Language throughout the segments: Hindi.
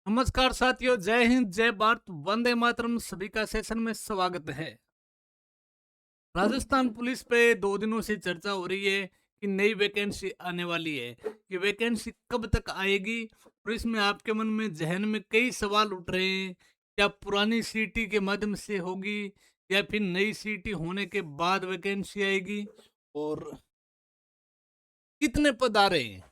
नमस्कार साथियों, जय हिंद, जय भारत, वंदे मातरम। सभी का सेशन में स्वागत है। राजस्थान पुलिस पे 2 दिनों से चर्चा हो रही है कि नई वैकेंसी आने वाली है। ये वैकेंसी कब तक आएगी? और इसमें आपके मन में जहन में कई सवाल उठ रहे हैं। क्या पुरानी सीटी के माध्यम से होगी या फिर नई सीटी होने के बाद वैकेंसी आएगी? और कितने पद आ रहे हैं?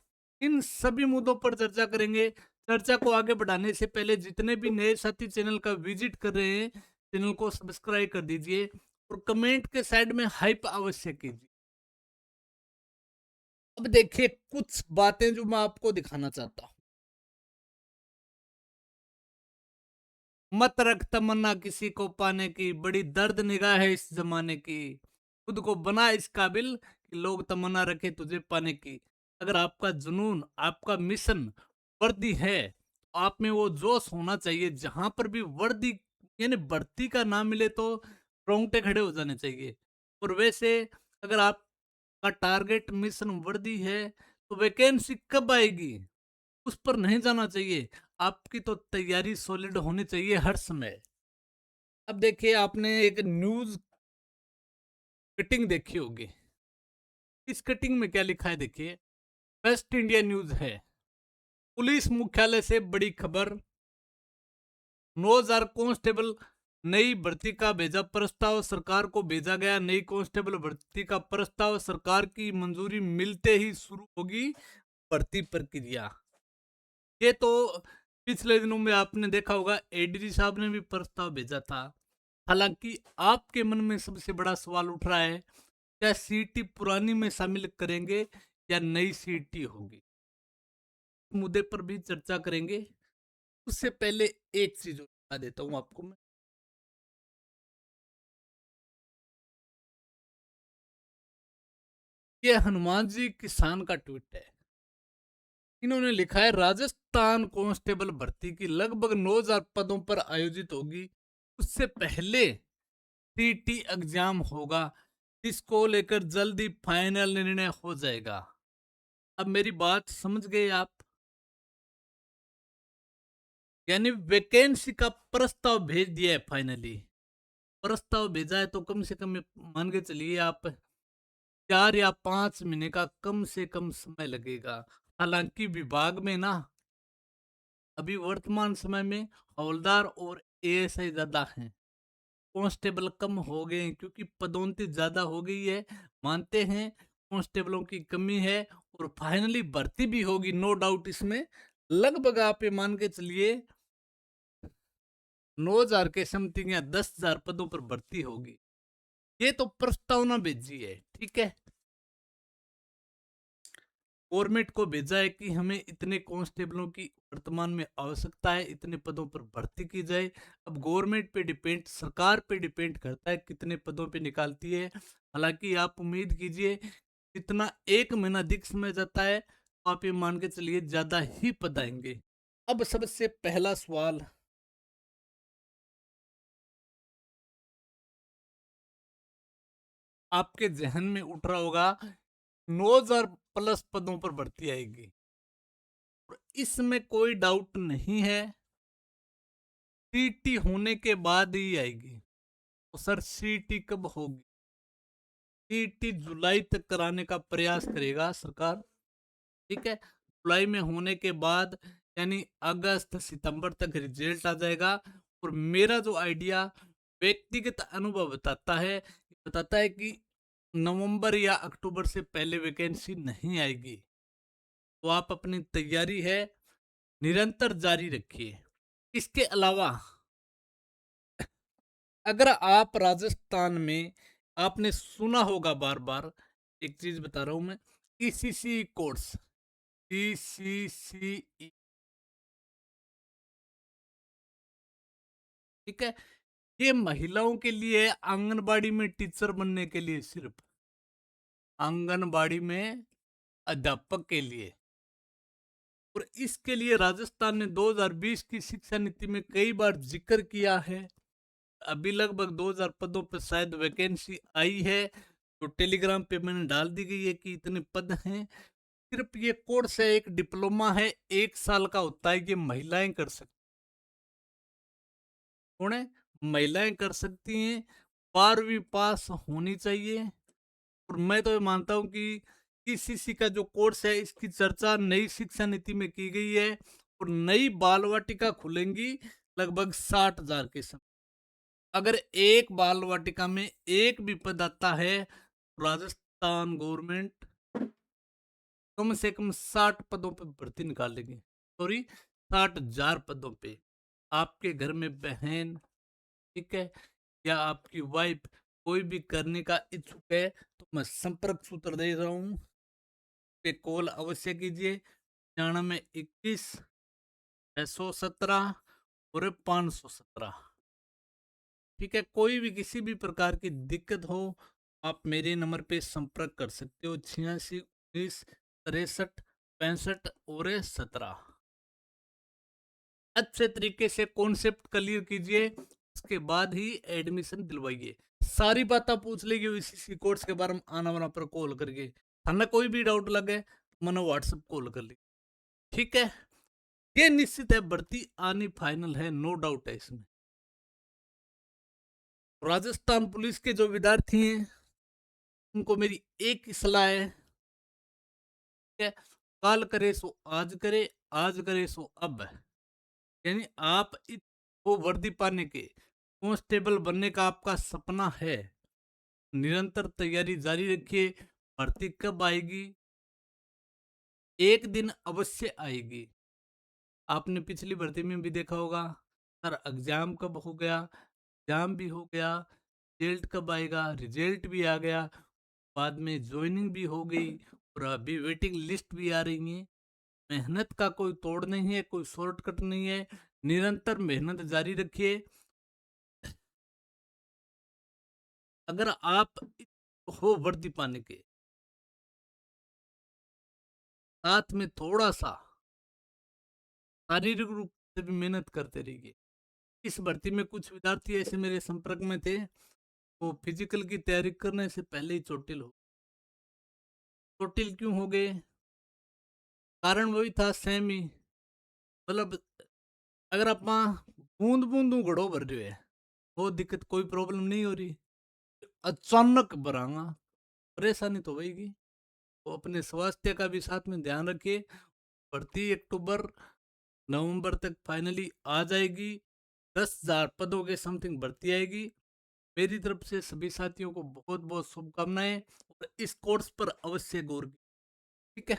इन सभी मुद्दों पर चर्चा करेंगे। चर्चा को आगे बढ़ाने से पहले जितने भी नए साथी चैनल का विजिट कर रहे हैं, चैनल को सब्सक्राइब कर दीजिए और कमेंट के साइड में हाइप अवश्य कीजिए। अब देखिए कुछ बातें जो मैं आपको दिखाना चाहता हूँ। मत रख तमन्ना किसी को पाने की, बड़ी दर्द निगाह है इस जमाने की। खुद को बना इस काबिल कि लोग तमन्ना रखे तुझे पाने की। अगर आपका जुनून, आपका मिशन वर्दी है तो आप में वो जोश होना चाहिए। जहां पर भी वर्दी यानी भर्ती का नाम मिले तो रोंगटे खड़े हो जाने चाहिए। और वैसे अगर आपका टारगेट मिशन वर्दी है तो वैकेंसी कब आएगी उस पर नहीं जाना चाहिए। आपकी तो तैयारी सॉलिड होनी चाहिए हर समय। अब देखिए, आपने एक न्यूज कटिंग देखी होगी। इस कटिंग में क्या लिखा है देखिए। वेस्ट इंडिया न्यूज है। पुलिस मुख्यालय से बड़ी खबर। 9000 कांस्टेबल नई भर्ती का भेजा प्रस्ताव, सरकार को भेजा गया। नई कांस्टेबल भर्ती का प्रस्ताव, सरकार की मंजूरी मिलते ही शुरू होगी भर्ती प्रक्रिया। ये तो पिछले दिनों में आपने देखा होगा, एडीजी साहब ने भी प्रस्ताव भेजा था। हालांकि आपके मन में सबसे बड़ा सवाल उठ रहा है, क्या सीटी पुरानी में शामिल करेंगे या नई सीटी होगी? मुद्दे पर भी चर्चा करेंगे। उससे पहले एक चीज बता देता हूं आपको मैं। ये हनुमान जी किसान का ट्वीट है। इन्होंने लिखा है, राजस्थान कांस्टेबल भर्ती की लगभग 9000 पदों पर आयोजित होगी। उससे पहले टीटी एग्जाम होगा, इसको लेकर जल्दी फाइनल निर्णय हो जाएगा। अब मेरी बात समझ गए आप? यानी वैकेंसी का प्रस्ताव भेज दिया है फाइनली। प्रस्ताव भेजा है तो कम से कम मान के चलिए आप 4 या 5 महीने का कम से कम समय लगेगा। हालांकि विभाग में ना अभी वर्तमान समय में हवलदार और एएसआई ज्यादा हैं, कांस्टेबल कम हो गए हैं क्योंकि पदोन्नति ज्यादा हो गई है। मानते हैं कांस्टेबलों की कमी है और फाइनली भर्ती भी होगी, नो डाउट। इसमें लगभग आप ये मान के चलिए 9000 के समथिंग या 10,000 पदों पर भर्ती होगी। ये तो प्रस्तावना भेजी है, ठीक है। गवर्नमेंट को भेजा है कि हमें इतने कांस्टेबलों की वर्तमान में आवश्यकता है, इतने पदों पर भर्ती की जाए। अब गवर्नमेंट पे डिपेंड, सरकार पे डिपेंड करता है कितने पदों पे निकालती है। हालांकि आप उम्मीद कीजिए जितना 1 महीना अधिक समय जाता है तो आप ये मान के चलिए ज्यादा ही पद आएंगे। अब सबसे पहला सवाल आपके जहन में उठ रहा होगा, 9000 प्लस पदों पर भर्ती आएगी और इसमें कोई डाउट नहीं है, सीटी होने के बाद ही आएगी। तो सर सीटी कब होगी? सीटी जुलाई तक कराने का प्रयास करेगा सरकार, ठीक है। जुलाई में होने के बाद यानी अगस्त सितंबर तक रिजल्ट आ जाएगा। और मेरा जो आइडिया, व्यक्तिगत अनुभव बताता है कि नवंबर या अक्टूबर से पहले वैकेंसी नहीं आएगी। तो आप अपनी तैयारी है निरंतर जारी रखिए। इसके अलावा अगर आप राजस्थान में, आपने सुना होगा बार बार, एक चीज बता रहा हूं मैं, ईसीसी कोर्स, ईसीसी, ठीक है। ये महिलाओं के लिए, आंगनबाड़ी में टीचर बनने के लिए, सिर्फ आंगनबाड़ी में अध्यापक के लिए। और इसके लिए राजस्थान ने 2020 की शिक्षा नीति में कई बार जिक्र किया है। अभी लगभग 2000 पदों पर शायद वैकेंसी आई है, तो टेलीग्राम पे मैंने डाल दी गई है कि इतने पद हैं। सिर्फ ये कोर्स है, एक डिप्लोमा है, 1 साल का होता है, ये महिलाएं कर सकती। कौन है? महिलाएं कर सकती हैं। 12वीं पास होनी चाहिए। और मैं तो ये मानता हूँ कि पीसीसी का जो कोर्स है इसकी चर्चा नई शिक्षा नीति में की गई है। और नई बाल वाटिका खुलेंगी लगभग 60,000 के समय। अगर एक बाल वाटिका में एक भी पद आता है तो राजस्थान गवर्नमेंट कम से कम 60 पदों पे भर्ती निकालेगी। सॉरी, 60,000 पदों पे। आपके घर में बहन, ठीक है, या आपकी वाइफ कोई भी करने का इच्छुक है तो मैं संपर्क सूत्र दे रहा हूँ पे कॉल अवश्य कीजिए। 9121 617 और 517। ठीक है, कोई भी किसी भी प्रकार की दिक्कत हो आप मेरे नंबर पे संपर्क कर सकते हो। 86 19 63 65 और 17। अच्छे तरीके से कॉन्सेप्ट क्लियर कीजिए, उसके बाद ही एडमिशन दिलवाइए। सारी बातें पूछ लेगी इसी कोर्स के बारे में आना वना पर कॉल करके। थाना कोई भी डाउट लगे मैंने व्हाट्सएप कॉल कर ली। ठीक है, ये निश्चित है भर्ती आनी फाइनल है, नो डाउट है इसमें। राजस्थान पुलिस के जो विद्यार्थी हैं उनको मेरी एक ही सलाह है, ठीक है, काल करे सो आज करे, आज करे सो अब। यानी आप वो वर्दी पाने के कांस्टेबल बनने का आपका सपना है, निरंतर तैयारी जारी रखिए। भर्ती कब आएगी? एक दिन अवश्य आएगी। आपने पिछली भर्ती में भी देखा होगा, सर एग्जाम कब हो गया, एग्जाम भी हो गया, रिजल्ट कब आएगा, रिजल्ट भी आ गया, बाद में ज्वाइनिंग भी हो गई और अभी वेटिंग लिस्ट भी आ रही है। मेहनत का कोई तोड़ नहीं है, कोई शॉर्टकट नहीं है। निरंतर मेहनत जारी रखिए। अगर आप हो वर्दी पाने के साथ में थोड़ा सा शारीरिक रूप से भी मेहनत करते रहिए। इस भर्ती में कुछ विद्यार्थी ऐसे मेरे संपर्क में थे, वो फिजिकल की तैयारी करने से पहले ही चोटिल हो। चोटिल क्यों हो गए? कारण वही था, सेम ही। मतलब अगर आप बूंद बूंद घड़ो भर रहे है, वो दिक्कत कोई प्रॉब्लम नहीं हो रही, अचानक भरांगा परेशानी तो होगी। तो अपने स्वास्थ्य का भी साथ में ध्यान रखिए। भर्ती अक्टूबर नवंबर तक फाइनली आ जाएगी। 10,000 पदों के समथिंग भर्ती आएगी। मेरी तरफ से सभी साथियों को बहुत बहुत शुभकामनाएं और इस कोर्स पर अवश्य गौर, ठीक है।